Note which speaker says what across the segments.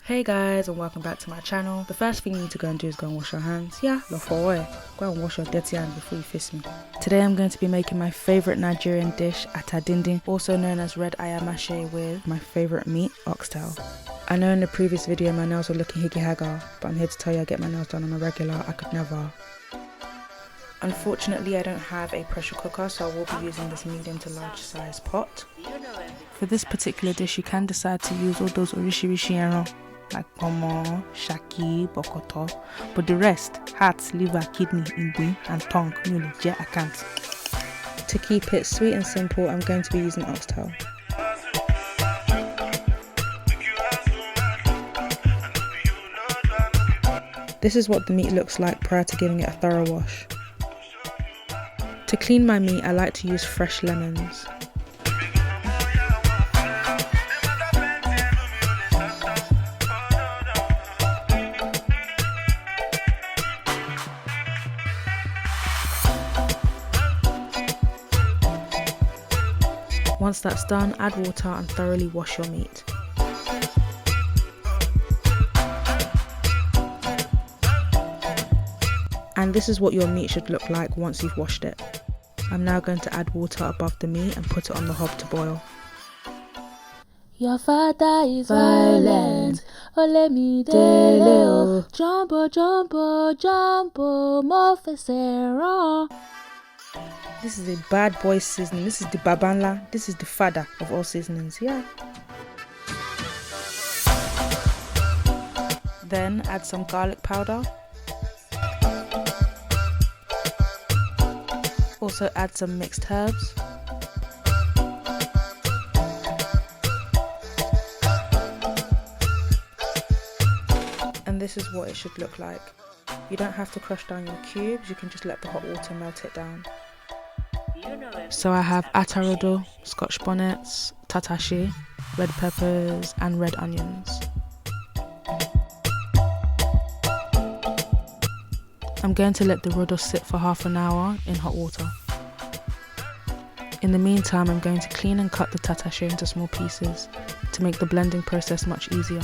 Speaker 1: Hey guys, and welcome back to my channel. The first thing you need to go and do is go and wash your hands. Yeah, go and wash your dirty hands before you face me. Today I'm going to be making my favourite Nigerian dish, Ata Din Din, also known as red ayamashe, with my favourite meat, oxtail. I know in the previous video my nails were looking higgy haga, but I'm here to tell you I get my nails done on a regular. I could never. Unfortunately, I don't have a pressure cooker, so I will be using this medium to large size pot. For this particular dish, you can decide to use all those orishirishi like pomo, shaki, bokoto, but the rest, heart, liver, kidney, ingui, and tongue, I can't. To keep it sweet and simple, I'm going to be using oxtail. This is what the meat looks like prior to giving it a thorough wash. To clean my meat, I like to use fresh lemons. Once that's done, add water and thoroughly wash your meat. And this is what your meat should look like once you've washed it. I'm now going to add water above the meat and put it on the hob to boil.
Speaker 2: Your father is violent, oh let me dele, jumbo, jumbo, jumbo, mofesero.
Speaker 1: This is a bad boy seasoning. This is the babanla. This is the father of all seasonings. Yeah. Then add some garlic powder. Also add some mixed herbs. And this is what it should look like. You don't have to crush down your cubes. You can just let the hot water melt it down. So I have ata rodo, Scotch Bonnets, Tatase, red peppers and red onions. I'm going to let the rodo sit for half an hour in hot water. In the meantime, I'm going to clean and cut the tatase into small pieces to make the blending process much easier.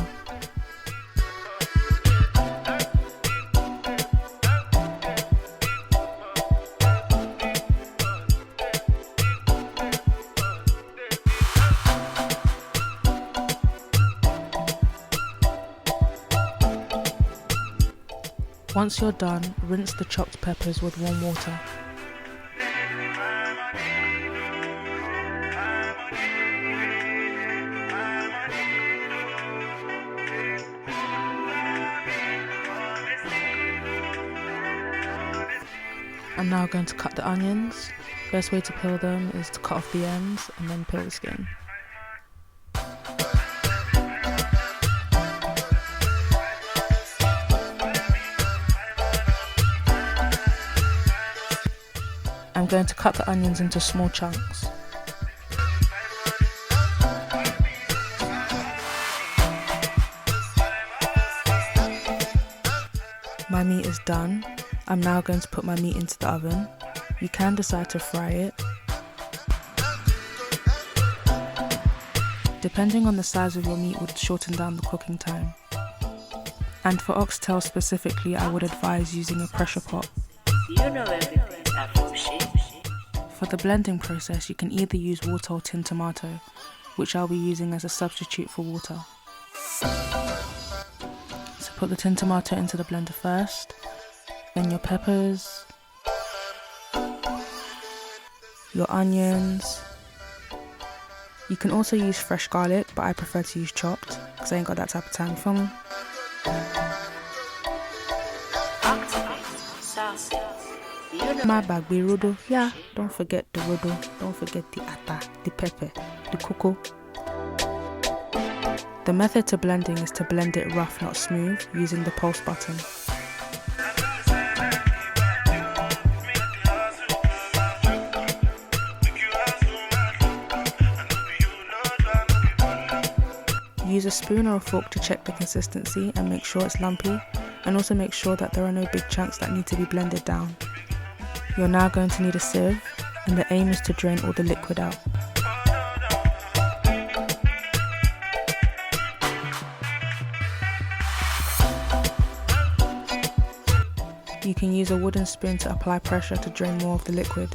Speaker 1: Once you're done, rinse the chopped peppers with warm water. I'm now going to cut the onions. First way to peel them is to cut off the ends and then peel the skin. I'm going to cut the onions into small chunks. My meat is done. I'm now going to put my meat into the oven. You can decide to fry it. Depending on the size of your meat would shorten down the cooking time. And for oxtail specifically, I would advise using a pressure pot.
Speaker 3: You know everything.
Speaker 1: For the blending process, you can either use water or tin tomato, which I'll be using as a substitute for water. So put the tin tomato into the blender first, then your peppers, your onions. You can also use fresh garlic, but I prefer to use chopped because I ain't got that type of time, you feel me? My bag be rodo, yeah, don't forget the rodo, don't forget the ata, the pepper, the cocoa. The method to blending is to blend it rough, not smooth, using the pulse button. Use a spoon or a fork to check the consistency and make sure it's lumpy, and also make sure that there are no big chunks that need to be blended down. You're now going to need a sieve, and the aim is to drain all the liquid out. You can use a wooden spoon to apply pressure to drain more of the liquid.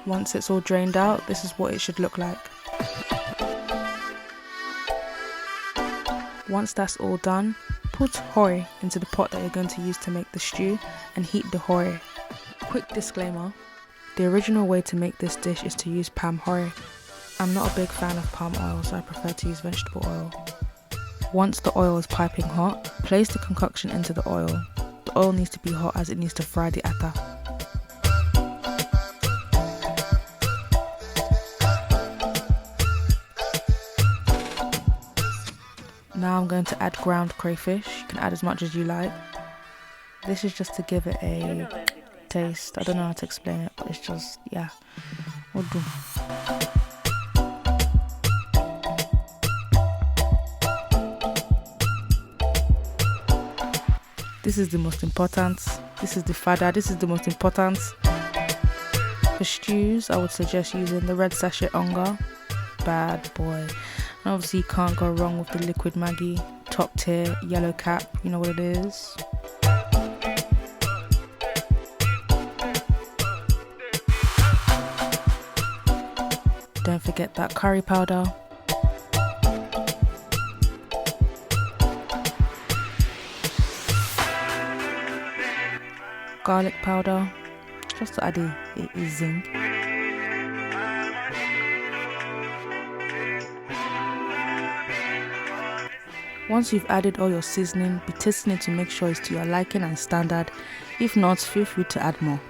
Speaker 1: Once it's all drained out, this is what it should look like. Once that's all done, put hori into the pot that you're going to use to make the stew and heat the hori. Quick disclaimer, the original way to make this dish is to use palm hori. I'm not a big fan of palm oil, so I prefer to use vegetable oil. Once the oil is piping hot, place the concoction into the oil. The oil needs to be hot as it needs to fry the atta. Now I'm going to add ground crayfish. You can add as much as you like. This is just to give it a taste. I don't know how to explain it, but it's just, yeah. Rodo. This is the most important. This is the fada. This is the most important. For stews, I would suggest using the red sachet onga. Bad boy. And obviously you can't go wrong with the liquid Maggi, top tier, yellow cap, you know what it is. Don't forget that curry powder. Garlic powder, just to add a zing. Once you've added all your seasoning, be tasting it to make sure it's to your liking and standard. If not, feel free to add more.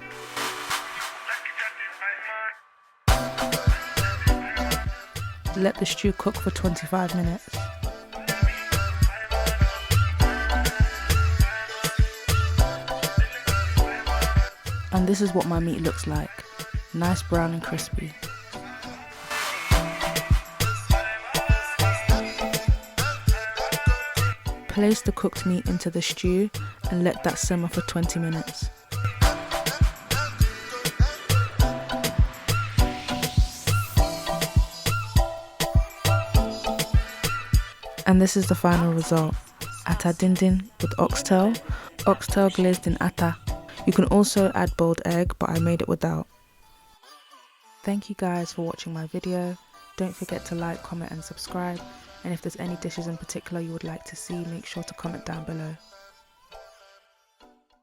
Speaker 1: Let the stew cook for 25 minutes. And this is what my meat looks like. Nice brown and crispy. Place the cooked meat into the stew and let that simmer for 20 minutes. And this is the final result. Ata Din Din with oxtail glazed in atta. You can also add boiled egg, but I made it without. Thank you guys for watching my video. Don't forget to like, comment and subscribe. And if there's any dishes in particular you would like to see, make sure to comment down below.